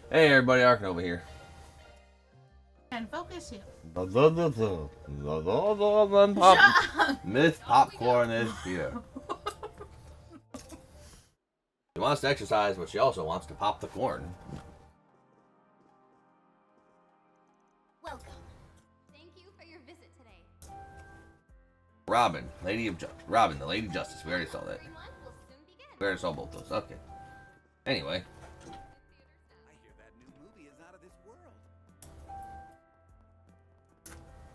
Hey everybody, Arkin over here. And focus you. Miss Popcorn is here. She wants to exercise, but she also wants to pop the corn. Welcome. Thank you for your visit today. Robin, Robin, the Lady Justice. We already saw that. Everyone will soon begin. We already saw both those. Okay. Anyway. I hear that new movie is out of this world.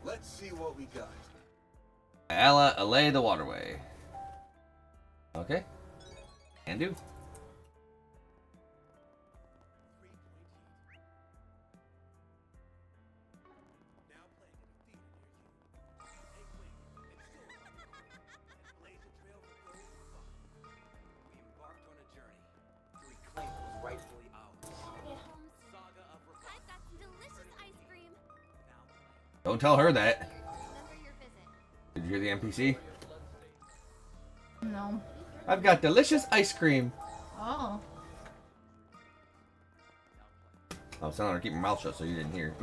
Let's see what we got. Allay the waterway. Okay. Can do. Don't tell her that. Did you hear the NPC? No. I've got delicious ice cream. Oh. I was telling her to keep her mouth shut so you didn't hear.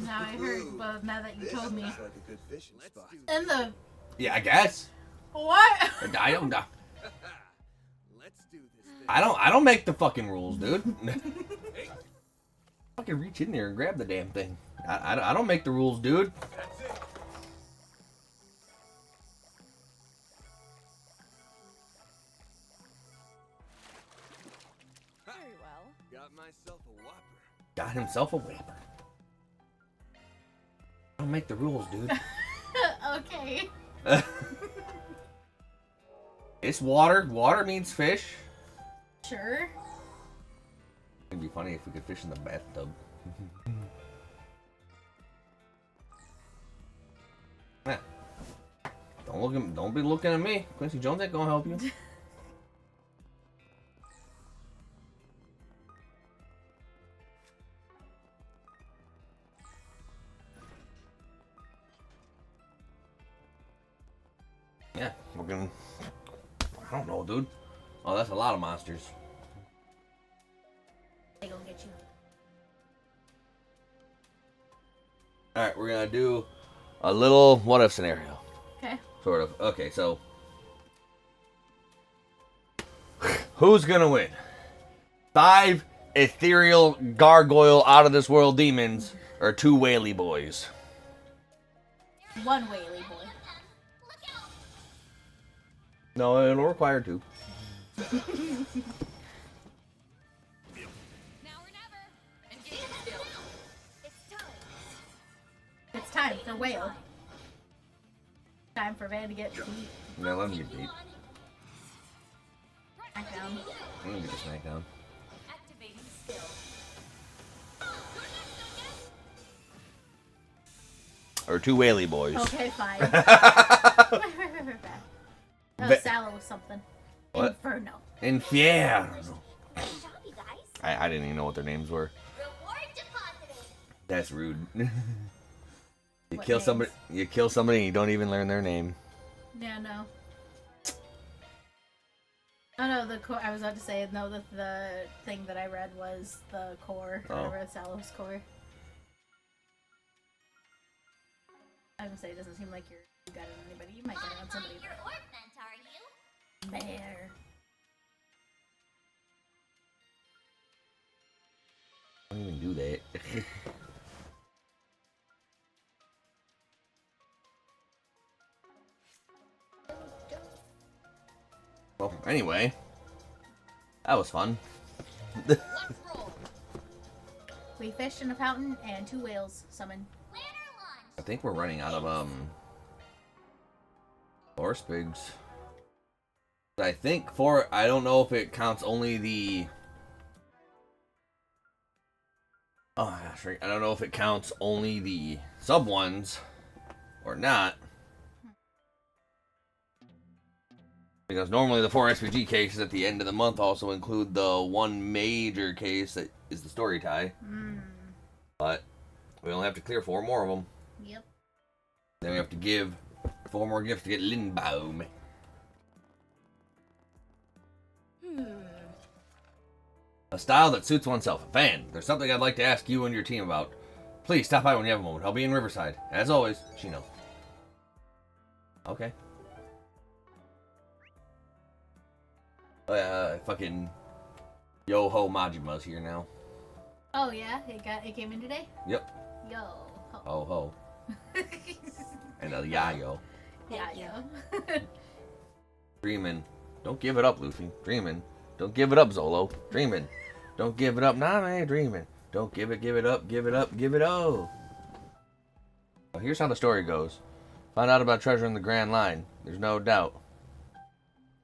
Now I heard, but now that you told me. Like a good fishing spot. And the... Yeah, I guess. What? I don't know. Let's do this thing. I don't make the fucking rules, dude. Fucking reach in there and grab the damn thing. I don't make the rules, dude. That's it. Very well. Got myself a whopper. Got himself a whopper. I don't make the rules, dude. Okay. It's water. Water means fish. Sure. It'd be funny if we could fish in the bathtub. Yeah. Don't be looking at me. Quincy Jones ain't gonna help you. Yeah, we're gonna. I don't know, dude. Oh, that's a lot of monsters. They gonna get you. Alright, we're gonna do a little what if scenario. Okay. Sort of. Okay, so. Who's gonna win? 5 ethereal gargoyle out of this world demons or 2 whaley boys? One whaley boy. No, it'll require 2. Now or never. Engage still. It's time. It's time for whale. Time for Van to get beat. Yeah, let him get beat. Smackdown. I'm gonna get the smackdown. Activating skill. Or 2 whaley boys. Okay, fine. Ve- Sallow was something. What? Inferno. Infierno. Good job, you guys. I didn't even know what their names were. Reward deposited. That's rude. You What kill names? somebody. You kill somebody and you don't even learn their name. Yeah, no. Oh no, the core. I was about to say no. The thing that I read was the core. Oh. I read Sallow's core. I was gonna say it doesn't seem like you got it on anybody. You might get it on somebody. Your ornament, are you? Bear. I don't even do that. Well, anyway, that was fun. Let's roll. We fished in a fountain and 2 whales summoned. Plan our launch. I think we're running out of horse pigs. I think I don't know if it counts only the. Oh my gosh, I don't know if it counts only the sub ones or not. Because normally the 4 SPG cases at the end of the month also include the 1 major case that is the story tie. But we only have to clear 4 more of them. Yep. Then we have to give 4 more gifts to get Lindbaum. A style that suits oneself. A fan. There's something I'd like to ask you and your team about. Please stop by when you have a moment. I'll be in Riverside. As always, Shino. Okay. Fucking Yo-Ho Majima's here now. Oh yeah, it came in today? Yep. Yo. Ho-Ho. And a Yayo. Yeah. Dreamin'. Don't give it up, Luffy. Dreamin'. Don't give it up, Zolo. Dreamin'. Don't give it up, Name. Dreamin'. Don't give it up, give it up, give it up. Well, here's how the story goes. Find out about treasure in the Grand Line. There's no doubt.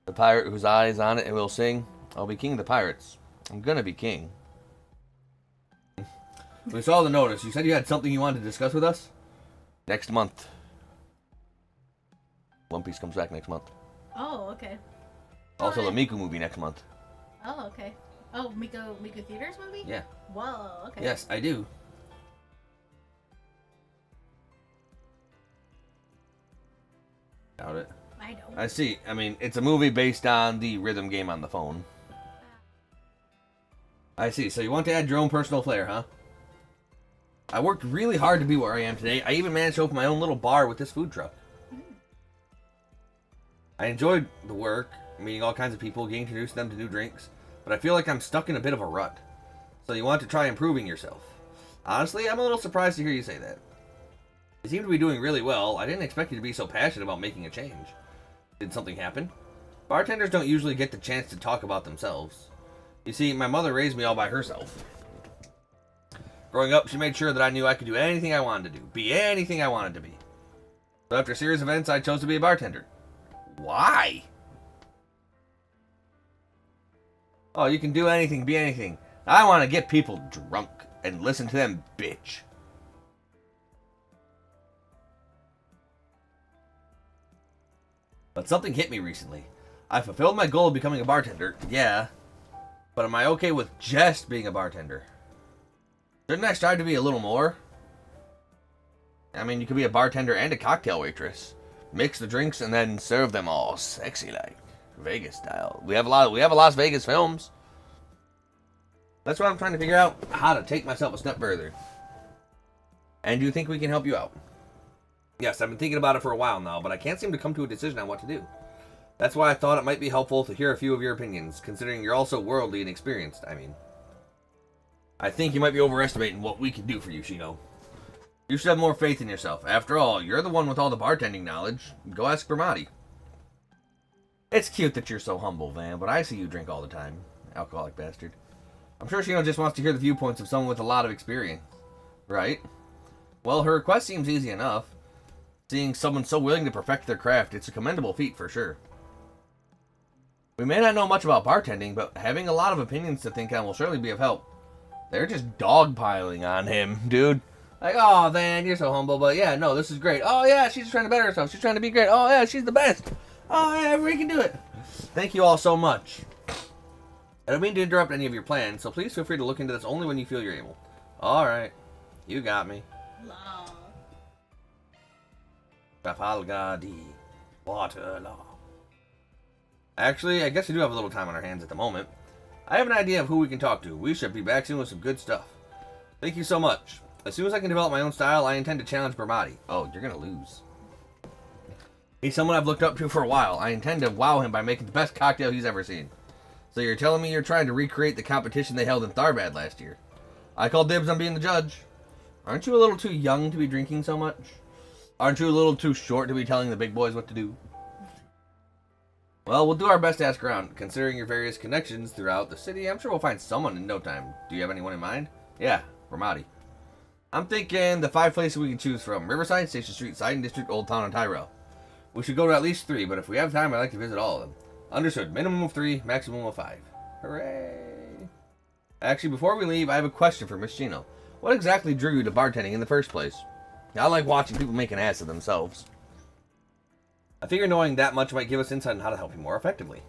The pirate whose eye is on it will sing, I'll be king of the pirates. I'm gonna be king. We saw the notice. You said you had something you wanted to discuss with us? Next month. One Piece comes back next month. Oh, okay. Also, the Miku movie next month. Oh, okay. Oh, Miku Theaters movie? Yeah. Whoa, okay. Yes, I do. Doubt it. I don't. I see. I mean, it's a movie based on the rhythm game on the phone. I see. So you want to add your own personal flair, huh? I worked really hard to be where I am today. I even managed to open my own little bar with this food truck. I enjoyed the work, meeting all kinds of people, getting introduced to them to new drinks, but I feel like I'm stuck in a bit of a rut. So you want to try improving yourself. Honestly, I'm a little surprised to hear you say that. You seem to be doing really well. I didn't expect you to be so passionate about making a change. Did something happen? Bartenders don't usually get the chance to talk about themselves. You see, my mother raised me all by herself. Growing up, she made sure that I knew I could do anything I wanted to do. Be anything I wanted to be. So after a series of events, I chose to be a bartender. Why? Oh, you can do anything, be anything. I want to get people drunk and listen to them bitch. But something hit me recently. I fulfilled my goal of becoming a bartender, yeah. But am I okay with just being a bartender? Shouldn't I strive to be a little more? I mean, you could be a bartender and a cocktail waitress. Mix the drinks and then serve them all sexy like Vegas style. We have a Las Vegas films. That's why I'm trying to figure out how to take myself a step further. And do you think we can help you out? Yes, I've been thinking about it for a while now, but I can't seem to come to a decision on what to do. That's why I thought it might be helpful to hear a few of your opinions, considering you're also worldly and experienced, I think you might be overestimating what we can do for you, Shino. You should have more faith in yourself. After all, you're the one with all the bartending knowledge. Go ask Bramati. It's cute that you're so humble, Van, but I see you drink all the time. Alcoholic bastard. I'm sure Shino just wants to hear the viewpoints of someone with a lot of experience. Right? Well, her request seems easy enough. Seeing someone so willing to perfect their craft, it's a commendable feat for sure. We may not know much about bartending, but having a lot of opinions to think on will surely be of help. They're just dogpiling on him, dude. Like, oh, Van, you're so humble, but yeah, no, this is great. Oh, yeah, she's trying to better herself. She's trying to be great. Oh, yeah, she's the best. Oh, yeah, everybody can do it. Thank you all so much. I don't mean to interrupt any of your plans, so please feel free to look into this only when you feel you're able. All right. You got me. Trafalgar D. Waterloo. Actually, I guess we do have a little time on our hands at the moment. I have an idea of who we can talk to. We should be back soon with some good stuff. Thank you so much. As soon as I can develop my own style, I intend to challenge Bramati. Oh, you're gonna lose. He's someone I've looked up to for a while. I intend to wow him by making the best cocktail he's ever seen. So you're telling me you're trying to recreate the competition they held in Tharbad last year? I call dibs on being the judge. Aren't you a little too young to be drinking so much? Aren't you a little too short to be telling the big boys what to do? Well, we'll do our best to ask around. Considering your various connections throughout the city, I'm sure we'll find someone in no time. Do you have anyone in mind? Yeah, Ramadi. I'm thinking the 5 places we can choose from. Riverside, Station Street, Siding District, Old Town, and Tyrell. We should go to at least 3, but if we have time, I'd like to visit all of them. Understood. Minimum of 3, maximum of 5. Hooray! Actually, before we leave, I have a question for Miss Chino. What exactly drew you to bartending in the first place? I like watching people make an ass of themselves. I figure knowing that much might give us insight on how to help you more effectively.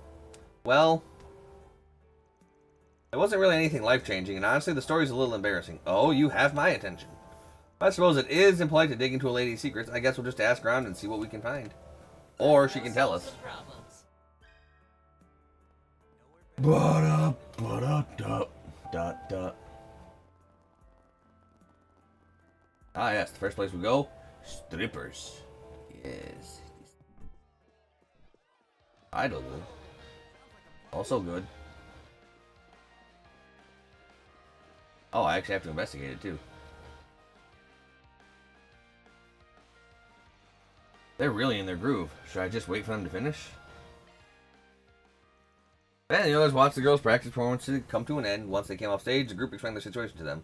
Well, it wasn't really anything life-changing, and honestly, the story's a little embarrassing. Oh, you have my attention. I suppose it is impolite to dig into a lady's secrets. I guess we'll just ask around and see what we can find. Or she can tell us. dot, dot. Ah, yes, the first place we go, strippers. Yes. Idol good. Also good. Oh, I actually have to investigate it too. They're really in their groove. Should I just wait for them to finish? And the others watched the girls' practice performance come to an end. Once they came off stage, the group explained their situation to them.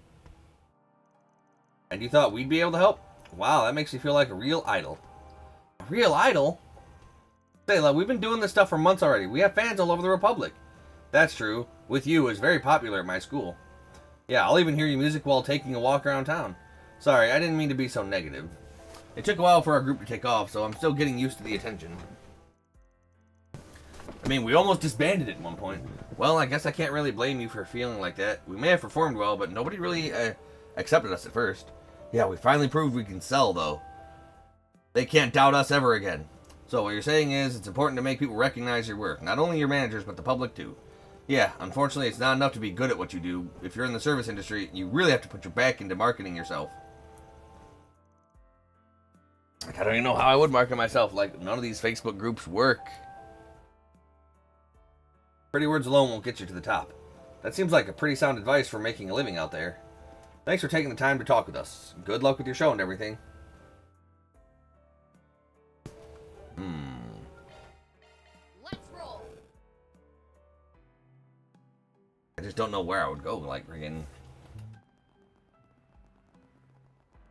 And you thought we'd be able to help? Wow, that makes you feel like a real idol. A real idol? Say, we've been doing this stuff for months already. We have fans all over the Republic. That's true. With you, it's very popular at my school. Yeah, I'll even hear your music while taking a walk around town. Sorry, I didn't mean to be so negative. It took a while for our group to take off, so I'm still getting used to the attention. I mean, we almost disbanded it at one point. Well, I guess I can't really blame you for feeling like that. We may have performed well, but nobody really accepted us at first. Yeah, we finally proved we can sell, though. They can't doubt us ever again. So what you're saying is it's important to make people recognize your work. Not only your managers, but the public, too. Yeah, unfortunately, it's not enough to be good at what you do. If you're in the service industry, you really have to put your back into marketing yourself. I don't even know how I would market myself. Like, none of these Facebook groups work. Pretty words alone won't get you to the top. That seems like a pretty sound advice for making a living out there. Thanks for taking the time to talk with us. Good luck with your show and everything. Let's roll. I just don't know where I would go. Like, freaking...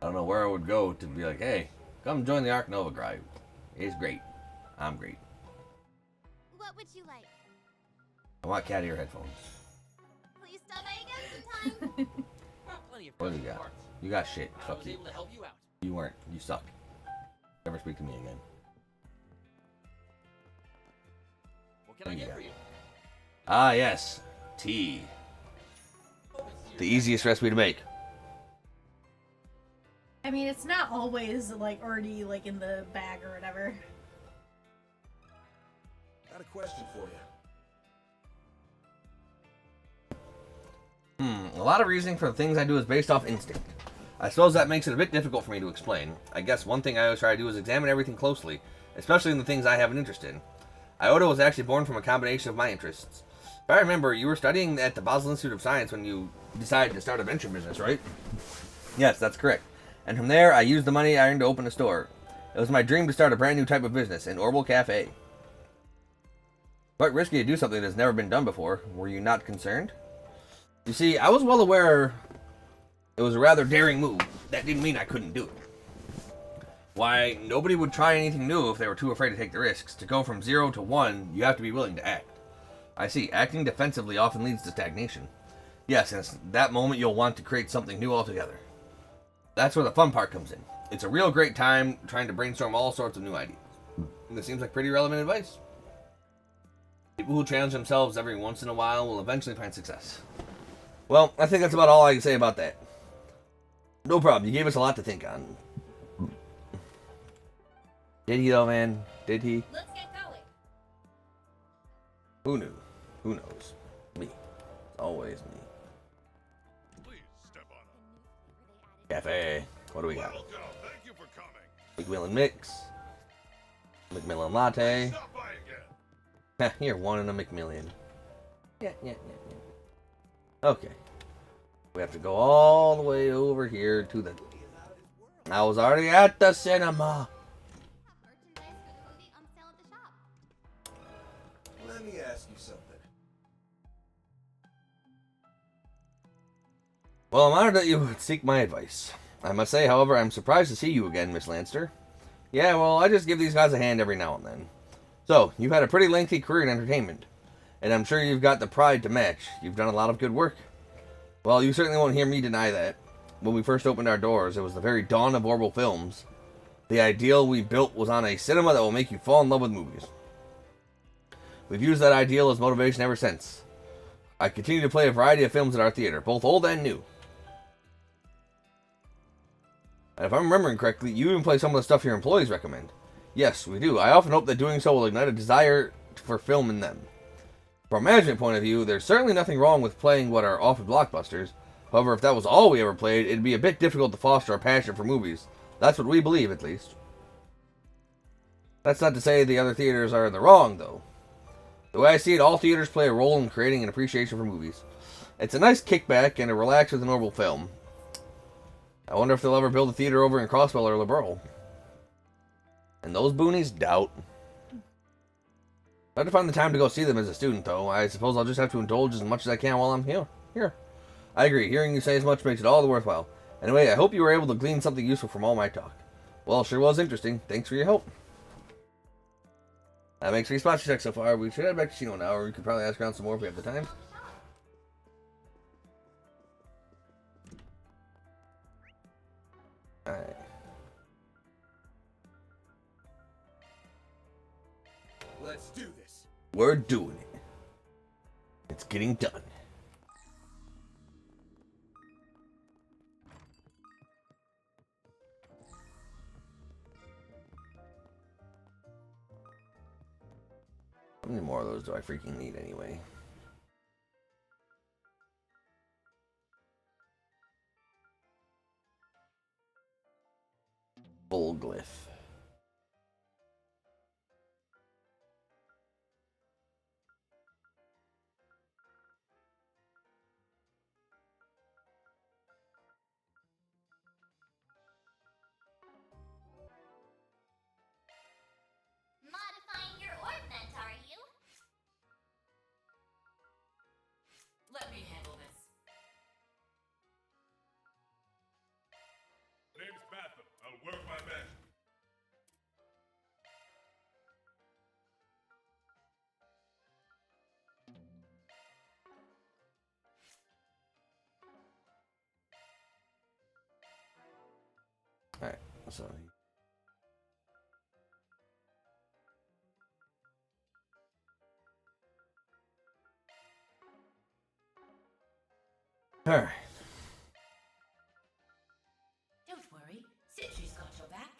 I don't know where I would go to be like, hey, come join the Arc Nova Drive. It's great. I'm great. What would you like? I want cat ear headphones. Please stop by again sometime. What do you got? You got shit. Fuck you. Able to help you out. You weren't. You suck. Never speak to me again. What can I get for you? Ah, yes. Tea. The easiest recipe to make. I mean, it's not always like already like in the bag or whatever. Got a question for you. A lot of reasoning for the things I do is based off instinct. I suppose that makes it a bit difficult for me to explain. I guess one thing I always try to do is examine everything closely, especially in the things I have an interest in. Iota was actually born from a combination of my interests. If I remember, you were studying at the Basel Institute of Science when you decided to start a venture business, right? Yes, that's correct. And from there, I used the money I earned to open a store. It was my dream to start a brand new type of business, an Orbital Cafe. Quite risky to do something that's never been done before. Were you not concerned? You see, I was well aware it was a rather daring move. That didn't mean I couldn't do it. Why, nobody would try anything new if they were too afraid to take the risks. To go from 0 to 1, you have to be willing to act. I see, acting defensively often leads to stagnation. Yes, and it's that moment you'll want to create something new altogether. That's where the fun part comes in. It's a real great time trying to brainstorm all sorts of new ideas. And this seems like pretty relevant advice. People who challenge themselves every once in a while will eventually find success. Well, I think that's about all I can say about that. No problem. You gave us a lot to think on. Did he, though, man? Did he? Let's get going. Who knew? Who knows? Me. It's always me. Please step on up. Cafe. What do we got? Welcome. Thank you for coming. McMillan Mix. McMillan Latte. Stop by again. You're one in a McMillion. Yeah. Okay. We have to go all the way over here to the... I was already at the cinema. Have merchandise for the movie on sale at the shop. Let me ask you something. Well, I'm honored that you would seek my advice. I must say, however, I'm surprised to see you again, Miss Lanster. Yeah, well, I just give these guys a hand every now and then. So, you've had a pretty lengthy career in entertainment, and I'm sure you've got the pride to match. You've done a lot of good work. Well, you certainly won't hear me deny that. When we first opened our doors, it was the very dawn of Orbital Films. The ideal we built was on a cinema that will make you fall in love with movies. We've used that ideal as motivation ever since. I continue to play a variety of films at our theater, both old and new. And if I'm remembering correctly, you even play some of the stuff your employees recommend. Yes, we do. I often hope that doing so will ignite a desire for film in them. From a management point of view, there's certainly nothing wrong with playing what are often blockbusters. However, if that was all we ever played, it'd be a bit difficult to foster our passion for movies. That's what we believe, at least. That's not to say the other theaters are in the wrong, though. The way I see it, all theaters play a role in creating an appreciation for movies. It's a nice kickback and a relax with a normal film. I wonder if they'll ever build a theater over in Crossbell or Liberal. And those boonies, doubt. I have to find the time to go see them as a student, though. I suppose I'll just have to indulge as much as I can while I'm here. I agree. Hearing you say as much makes it all the worthwhile. Anyway, I hope you were able to glean something useful from all my talk. Well, sure was interesting. Thanks for your help. That makes 3 spots to check so far. We should head back to Chino now, or we could probably ask around some more if we have the time. Alright. Let's do this. We're doing it. It's getting done. How many more of those do I freaking need anyway? Full glyph. Modifying your ordnance, are you? Let me handle this. Name's Batham. I'll work my best. Alright, so... Alright. Don't worry, Citri's got your back.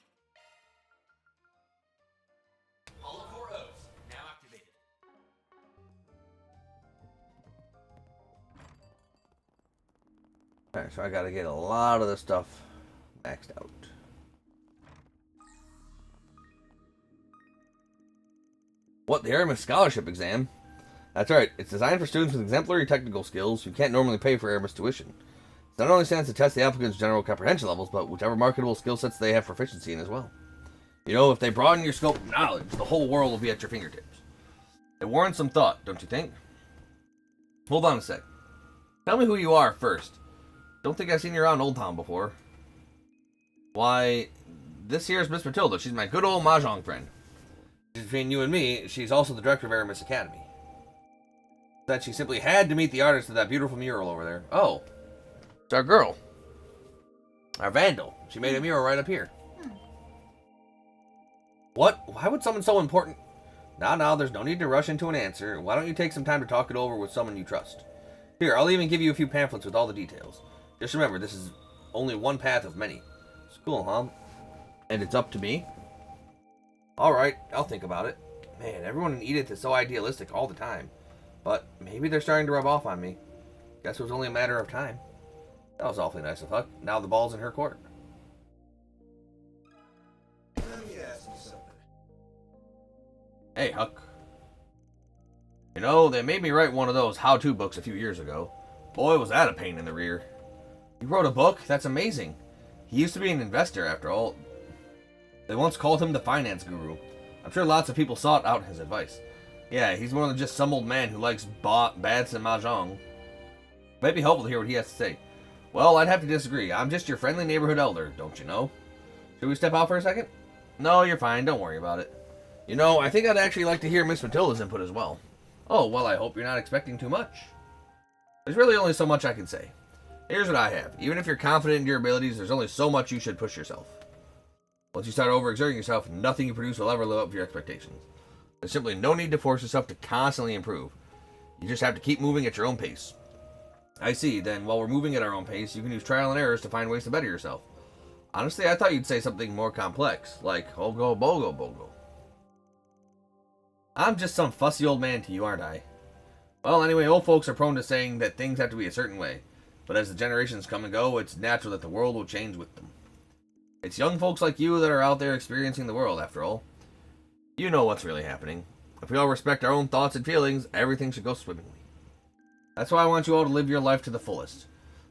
All of 4 O's, now activated. Alright, so I gotta get a lot of the stuff maxed out. What, the Aramis Scholarship Exam? That's right, it's designed for students with exemplary technical skills who can't normally pay for Aramis tuition. It not only stands to test the applicants' general comprehension levels, but whichever marketable skill sets they have proficiency in as well. You know, if they broaden your scope of knowledge, the whole world will be at your fingertips. It warrants some thought, don't you think? Hold on a sec. Tell me who you are first. Don't think I've seen you around Old Town before. Why, this here's Miss Matilda. She's my good old Mahjong friend. Between you and me, she's also the director of Aramis Academy. That she simply had to meet the artist of that beautiful mural over there. Oh, it's our girl. Our vandal. She made a mural right up here. What? Why would someone so important... Now, there's no need to rush into an answer. Why don't you take some time to talk it over with someone you trust? Here, I'll even give you a few pamphlets with all the details. Just remember, this is only one path of many. It's cool, huh? And it's up to me? Alright, I'll think about it. Man, everyone in Edith is so idealistic all the time. But maybe they're starting to rub off on me. Guess it was only a matter of time. That was awfully nice of Huck. Now the ball's in her court. Let me ask you something. Hey, Huck. You know, they made me write one of those how-to books a few years ago. Boy, was that a pain in the rear. You wrote a book? That's amazing. He used to be an investor, after all. They once called him the finance guru. I'm sure lots of people sought out his advice. Yeah, he's more than just some old man who likes bats and mahjong. Might be helpful to hear what he has to say. Well, I'd have to disagree. I'm just your friendly neighborhood elder, don't you know? Should we step out for a second? No, you're fine. Don't worry about it. You know, I think I'd actually like to hear Miss Matilda's input as well. Oh, well, I hope you're not expecting too much. There's really only so much I can say. Here's what I have. Even if you're confident in your abilities, there's only so much you should push yourself. Once you start overexerting yourself, nothing you produce will ever live up to your expectations. There's simply no need to force yourself to constantly improve. You just have to keep moving at your own pace. I see, then while we're moving at our own pace, you can use trial and errors to find ways to better yourself. Honestly, I thought you'd say something more complex, like Hogo Bogo Bogo. I'm just some fussy old man to you, aren't I? Well, anyway, old folks are prone to saying that things have to be a certain way. But as the generations come and go, it's natural that the world will change with them. It's young folks like you that are out there experiencing the world, after all. You know what's really happening. If we all respect our own thoughts and feelings, everything should go swimmingly. That's why I want you all to live your life to the fullest.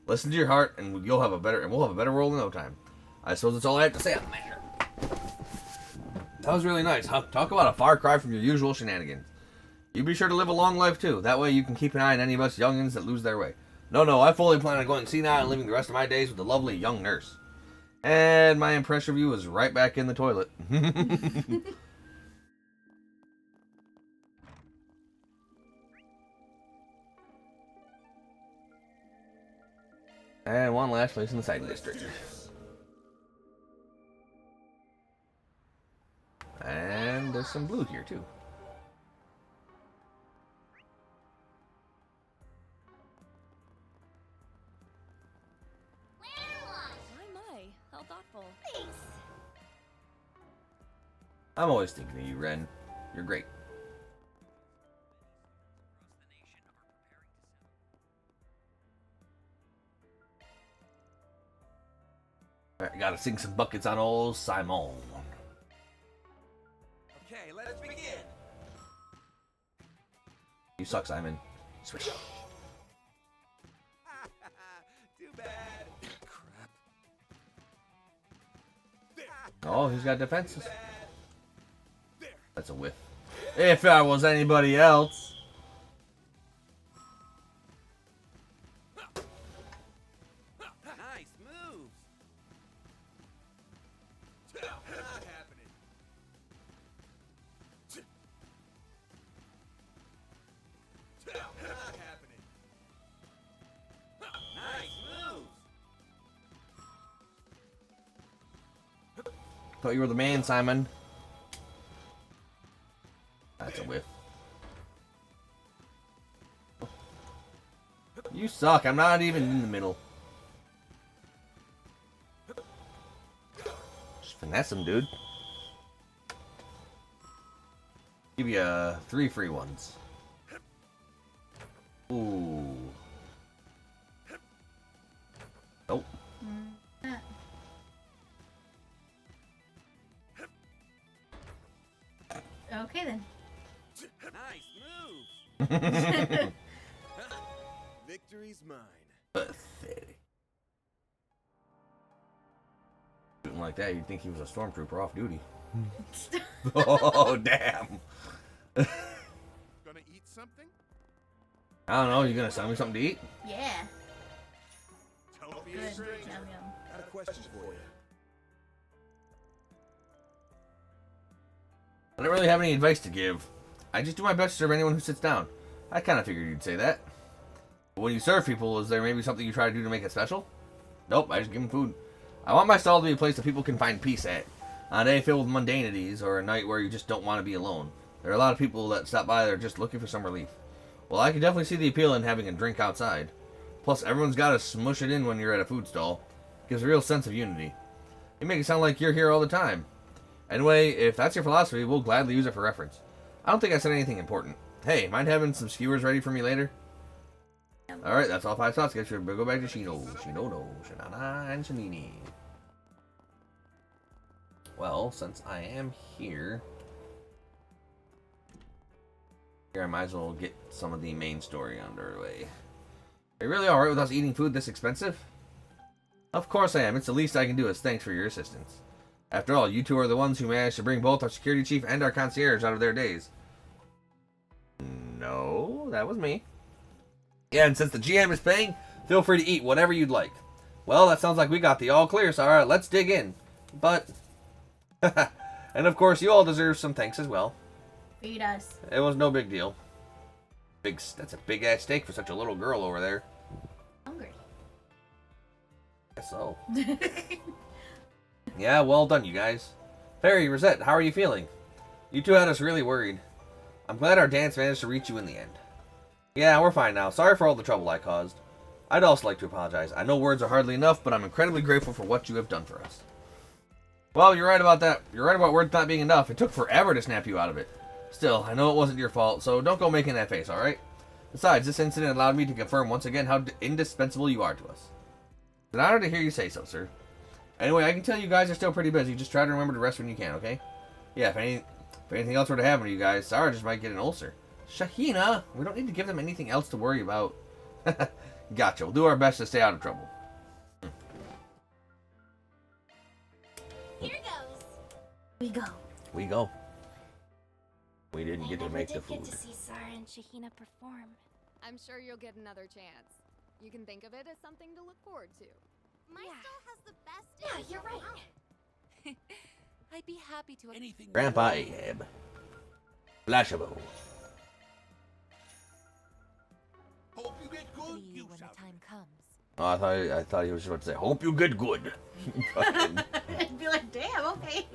Listen to your heart, and we'll have a better world in no time. I suppose that's all I have to say on the matter. That was really nice, huh? Talk about a far cry from your usual shenanigans. You be sure to live a long life, too. That way you can keep an eye on any of us youngins that lose their way. No, I fully plan on going senile and living the rest of my days with the lovely young nurse. And my impression of you is right back in the toilet. And one last place in the sighting district. And there's some blue here, too. My, how thoughtful. Thanks. I'm always thinking of you, Ren. You're great. Alright, gotta sing some buckets on old Simon. Okay, let us begin. You suck, Simon. Swish. Too bad. Crap. Oh, he's got defenses. That's a whiff. If I was anybody else. Nice moves. Not happening. Not happening. Nice moves. Thought you were the man, Simon. That's a whiff. You suck. I'm not even in the middle. Just finesse him, dude. Give you 3 free ones. Ooh. Nope. Okay then. Nice moves. Victory's mine. Pathetic. Shooting like that, you'd think he was a stormtrooper off duty. Oh, damn. Gonna eat something? I don't know, you gonna sell me something to eat? Yeah. Don't be a Good. stranger. Yum yum. Got a question for you. I don't really have any advice to give. I just do my best to serve anyone who sits down. I kind of figured you'd say that. But when you serve people, is there maybe something you try to do to make it special? Nope, I just give them food. I want my stall to be a place that people can find peace at. On a day filled with mundanities, or a night where you just don't want to be alone. There are a lot of people that stop by that are just looking for some relief. Well, I can definitely see the appeal in having a drink outside. Plus, everyone's got to smush it in when you're at a food stall. Gives a real sense of unity. You make it sound like you're here all the time. Anyway, if that's your philosophy, we'll gladly use it for reference. I don't think I said anything important. Hey, mind having some skewers ready for me later? Alright, that's all 5 slots. Get your go back to Shino, Shinono, Shinana, and Shinini. Well, since I am here, I might as well get some of the main story underway. Are you really alright with us eating food this expensive? Of course I am. It's the least I can do as thanks for your assistance. After all, you two are the ones who managed to bring both our security chief and our concierge out of their days. No, that was me. Yeah, and since the GM is paying, feel free to eat whatever you'd like. Well, that sounds like we got the all clear, so alright, let's dig in. But, and of course, you all deserve some thanks as well. Feed us. It was no big deal. That's a big ass steak for such a little girl over there. Hungry. Guess so. Yeah, well done, you guys. Fairy, Rosette, how are you feeling? You two had us really worried. I'm glad our dance managed to reach you in the end. Yeah, we're fine now. Sorry for all the trouble I caused. I'd also like to apologize. I know words are hardly enough, but I'm incredibly grateful for what you have done for us. Well, you're right about that. You're right about words not being enough. It took forever to snap you out of it. Still, I know it wasn't your fault, so don't go making that face, alright? Besides, this incident allowed me to confirm once again how indispensable you are to us. It's an honor to hear you say so, sir. Anyway, I can tell you guys are still pretty busy. Just try to remember to rest when you can, okay? Yeah, if anything else were to happen to you guys, Sarah just might get an ulcer. Shahina, we don't need to give them anything else to worry about. Gotcha. We'll do our best to stay out of trouble. Here goes. We go. We go. We didn't get to never make did the food. Get to see Sarah and Shahina perform. I'm sure you'll get another chance. You can think of it as something to look forward to. My stall has the best. Yeah, you're around. right. I'd be happy to. Anything. Grandpa Ahab. Flashable. Hope you get good. See you when the shout. time comes. Oh, I thought he was about to say, hope you get good. I'd be like, damn, okay.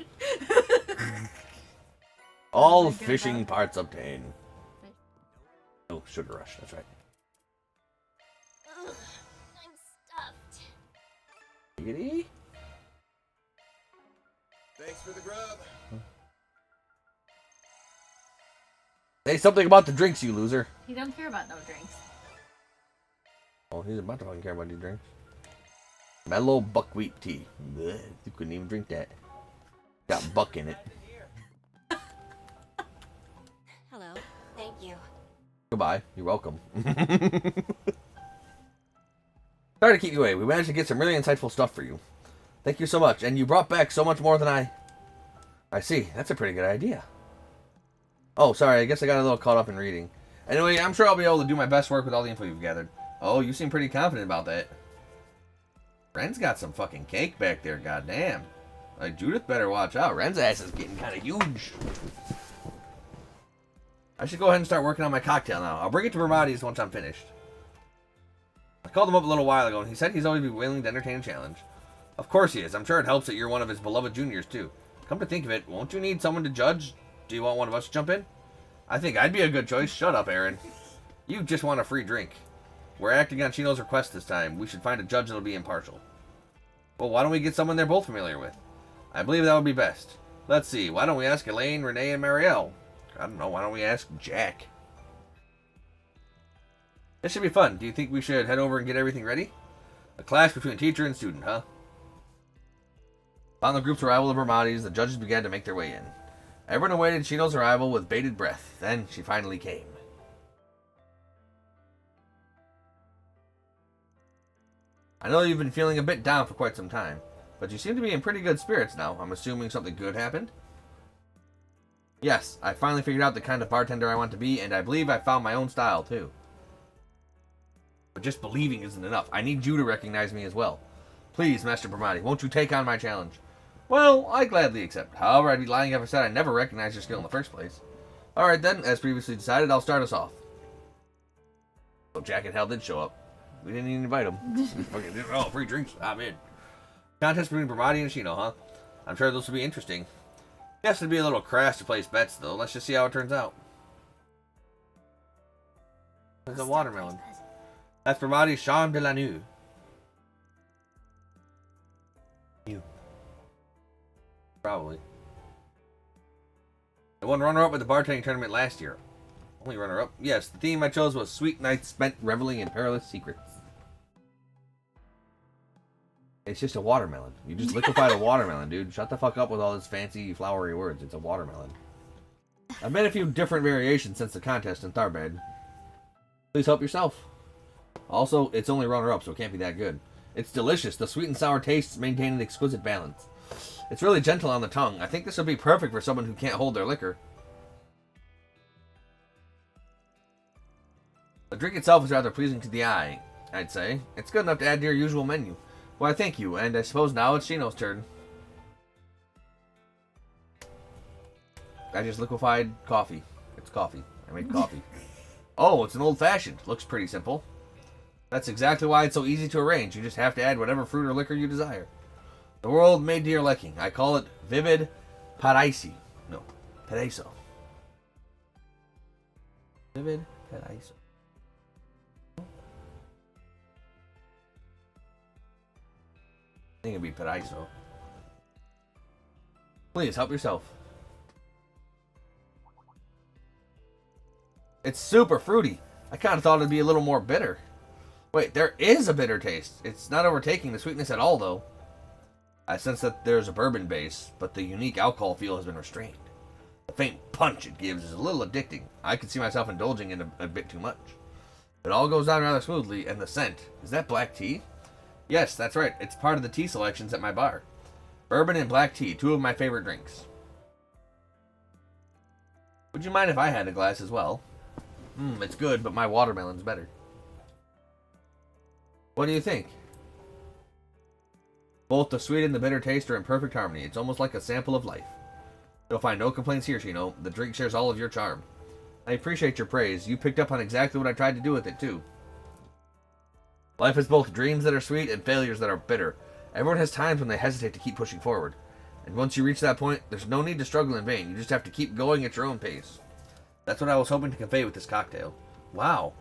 All fishing parts obtained. Oh, sugar rush, that's right. Ugh, I'm stuffed. Giggity. Thanks for the grub. Say something about the drinks, you loser. He don't care about no drinks. Oh, he's about to fucking care about these drinks. Mellow buckwheat tea. Blech, you couldn't even drink that. Got buck in it. Hello. Thank you. Goodbye. You're welcome. Sorry to keep you away. We managed to get some really insightful stuff for you. Thank you so much. And you brought back so much more than I see. That's a pretty good idea. Oh, sorry. I guess I got a little caught up in reading. Anyway, I'm sure I'll be able to do my best work with all the info you've gathered. Oh, you seem pretty confident about that. Ren's got some fucking cake back there, goddamn. Like, Judith better watch out. Ren's ass is getting kind of huge. I should go ahead and start working on my cocktail now. I'll bring it to Vermati's once I'm finished. I called him up a little while ago, and he said he's always be willing to entertain a challenge. Of course he is. I'm sure it helps that you're one of his beloved juniors, too. Come to think of it, won't you need someone to judge? Do you want one of us to jump in? I think I'd be a good choice. Shut up, Aaron. You just want a free drink. We're acting on Chino's request this time. We should find a judge that'll be impartial. Well, why don't we get someone they're both familiar with? I believe that would be best. Let's see. Why don't we ask Elaine, Renee, and Marielle? I don't know. Why don't we ask Jack? This should be fun. Do you think we should head over and get everything ready? A clash between teacher and student, huh? Upon the group's arrival at Vermati's, the judges began to make their way in. Everyone awaited Chino's arrival with bated breath. Then she finally came. I know you've been feeling a bit down for quite some time, but you seem to be in pretty good spirits now. I'm assuming something good happened? Yes, I finally figured out the kind of bartender I want to be, and I believe I found my own style, too. But just believing isn't enough. I need you to recognize me as well. Please, Master Vermati, won't you take on my challenge? Well, I gladly accept. However, I'd be lying if I said I never recognized your skill in the first place. Alright then, as previously decided, I'll start us off. So Jack and Hal did show up. We didn't even invite him. Oh, free drinks. I'm in. Contest between Vermati and Chino, huh? I'm sure this will be interesting. Guess it'd be a little crass to place bets, though. Let's just see how it turns out. There's a watermelon. That's Vermati's Charme de la Nuit. You. Probably. I won runner-up at the bartending tournament last year. Only runner-up? Yes, the theme I chose was Sweet Nights Spent Reveling in Perilous Secrets. It's just a watermelon. You just liquefied a watermelon, dude. Shut the fuck up with all this fancy, flowery words. It's a watermelon. I've made a few different variations since the contest in Tharbad. Please help yourself. Also, it's only runner-up, so it can't be that good. It's delicious. The sweet and sour tastes maintain an exquisite balance. It's really gentle on the tongue. I think this would be perfect for someone who can't hold their liquor. The drink itself is rather pleasing to the eye, I'd say. It's good enough to add to your usual menu. Why, thank you, and I suppose now it's Chino's turn. I just liquefied coffee. It's coffee. I made coffee. Oh, it's an old-fashioned. Looks pretty simple. That's exactly why it's so easy to arrange. You just have to add whatever fruit or liquor you desire. The world made to your liking. I call it Vivid Paraíso. No, Paraiso. Vivid Paraiso. I think it'd be Paraiso. Please, help yourself. It's super fruity. I kind of thought it'd be a little more bitter. Wait, there is a bitter taste. It's not overtaking the sweetness at all, though. I sense that there's a bourbon base, but the unique alcohol feel has been restrained. The faint punch it gives is a little addicting. I can see myself indulging in a bit too much. It all goes down rather smoothly, and the scent. Is that black tea? Yes, that's right. It's part of the tea selections at my bar. Bourbon and black tea, two of my favorite drinks. Would you mind if I had a glass as well? It's good, but my watermelon's better. What do you think? Both the sweet and the bitter taste are in perfect harmony. It's almost like a sample of life. You'll find no complaints here, Shino. The drink shares all of your charm. I appreciate your praise. You picked up on exactly what I tried to do with it, too. Life is both dreams that are sweet and failures that are bitter. Everyone has times when they hesitate to keep pushing forward. And once you reach that point, there's no need to struggle in vain. You just have to keep going at your own pace. That's what I was hoping to convey with this cocktail. Wow.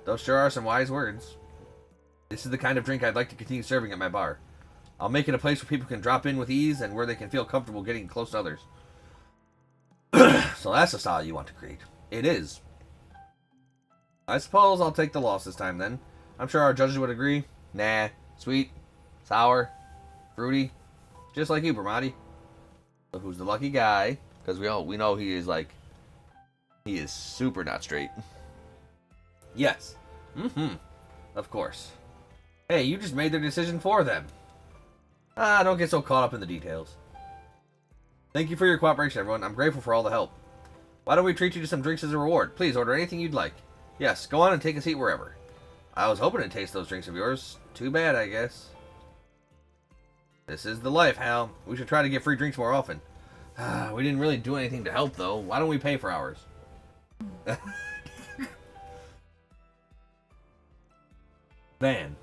Those sure are some wise words. This is the kind of drink I'd like to continue serving at my bar. I'll make it a place where people can drop in with ease and where they can feel comfortable getting close to others. So that's the style you want to create. It is. I suppose I'll take the loss this time then. I'm sure our judges would agree. Nah. Sweet. Sour. Fruity. Just like you, Bramati. So who's the lucky guy? Because we know he is he is super not straight. Yes. Of course. Hey, you just made their decision for them. Don't get so caught up in the details. Thank you for your cooperation, everyone. I'm grateful for all the help. Why don't we treat you to some drinks as a reward? Please order anything you'd like. Yes, go on and take a seat wherever. I was hoping to taste those drinks of yours. Too bad, I guess. This is the life, Hal. We should try to get free drinks more often. We didn't really do anything to help, though. Why don't we pay for ours? Van.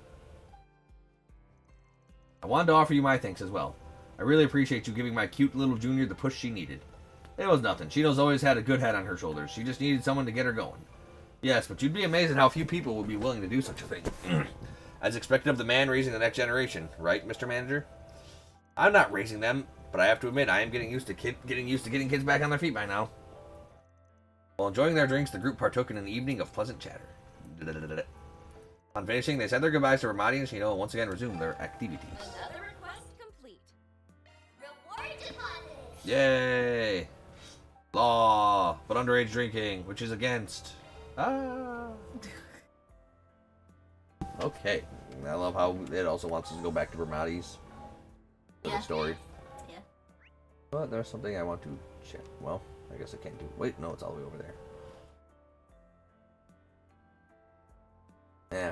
I wanted to offer you my thanks as well. I really appreciate you giving my cute little junior the push she needed. It was nothing. Shino's always had a good head on her shoulders. She just needed someone to get her going. Yes, but you'd be amazed at how few people would be willing to do such a thing. As expected of the man raising the next generation, right, Mr. Manager? I'm not raising them, but I have to admit I am getting used to getting kids back on their feet by now. While enjoying their drinks, the group partook in an evening of pleasant chatter. On finishing, they said their goodbyes to Ramadi and Shino and once again resumed their activities. Another request complete. Reward deposit. Yay! Law, but underage drinking, which is against. Okay. I love how it also wants us to go back to Ramadi's story. Yeah. But there's something I want to check. Well, I guess I can't do. Wait, no, it's all the way over there.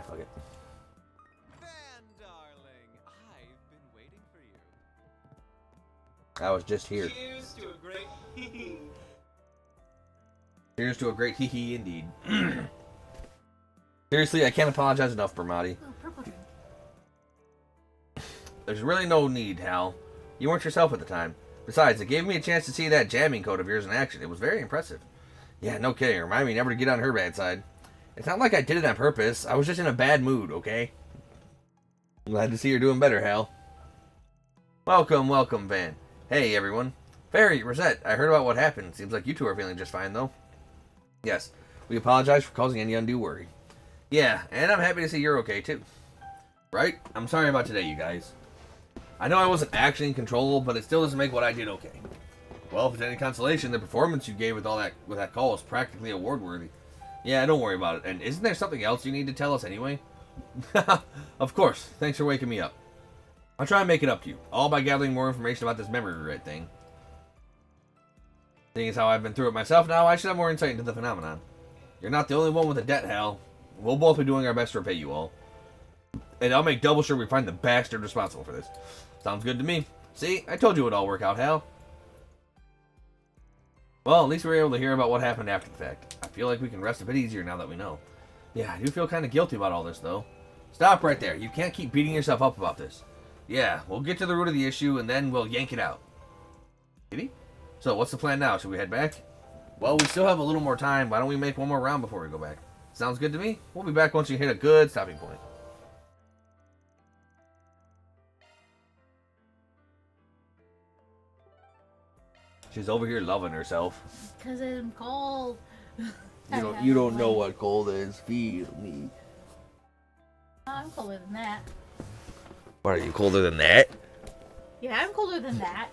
Fuck it. Van, darling, I've been waiting for you. I was just here. Cheers to a great Here's to a great hee indeed. Seriously, I can't apologize enough, Bramati. Oh, purple drink. There's really no need, Hal. You weren't yourself at the time. Besides, it gave me a chance to see that jamming code of yours in action. It was very impressive. Yeah, no kidding. Remind me never to get on her bad side. It's not like I did it on purpose. I was just in a bad mood, okay? I'm glad to see you're doing better, Hal. Welcome, welcome, Van. Hey, everyone. Fairy, Rosette, I heard about what happened. Seems like you two are feeling just fine, though. Yes, we apologize for causing any undue worry. Yeah, and I'm happy to see you're okay, too. Right? I'm sorry about today, you guys. I know I wasn't actually in control, but it still doesn't make what I did okay. Well, if it's any consolation, the performance you gave with that call was practically award-worthy. Yeah, don't worry about it. And isn't there something else you need to tell us anyway? Of course. Thanks for waking me up. I'll try and make it up to you, all by gathering more information about this memory rewrite thing. Seeing as how I've been through it myself now, I should have more insight into the phenomenon. You're not the only one with a debt, Hal. We'll both be doing our best to repay you all. And I'll make double sure we find the bastard responsible for this. Sounds good to me. See, I told you it would all work out, Hal. Well, at least we were able to hear about what happened after the fact. I feel like we can rest a bit easier now that we know. Yeah, I do feel kind of guilty about all this, though. Stop right there. You can't keep beating yourself up about this. Yeah, we'll get to the root of the issue, and then we'll yank it out. Kitty? So, what's the plan now? Should we head back? Well, we still have a little more time. Why don't we make one more round before we go back? Sounds good to me. We'll be back once you hit a good stopping point. She's over here loving herself. Because I'm cold. You don't know what cold is. Feel me. I'm colder than that. What, are you colder than that? Yeah, I'm colder than that.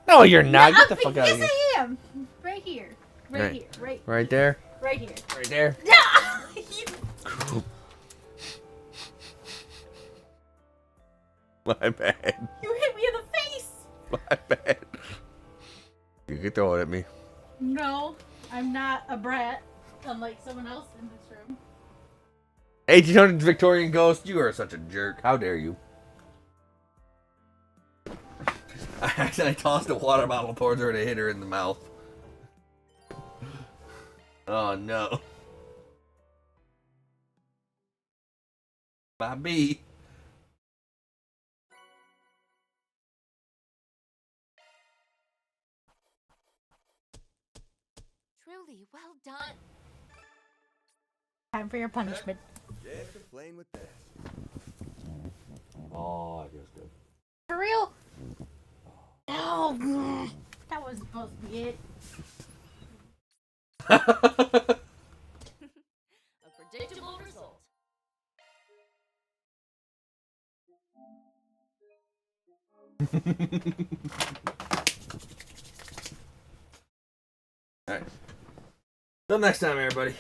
No, you're not. No, Get the fuck out of yes, here. I am. Right here. Right here. Right there? Right here. Right there? Yeah! My bad. You hit me in the face! My bad. You can throw it at me. No, I'm not a brat, unlike someone else in this room. 1800s Victorian ghost, you are such a jerk. How dare you? I accidentally tossed a water bottle towards her to hit her in the mouth. Oh no. Bobby. Truly, well done. Time for your punishment. Can't complain with that. Oh, it feels good. For real? No! That was supposed to be it. A predictable result. Alright. Till next time, everybody.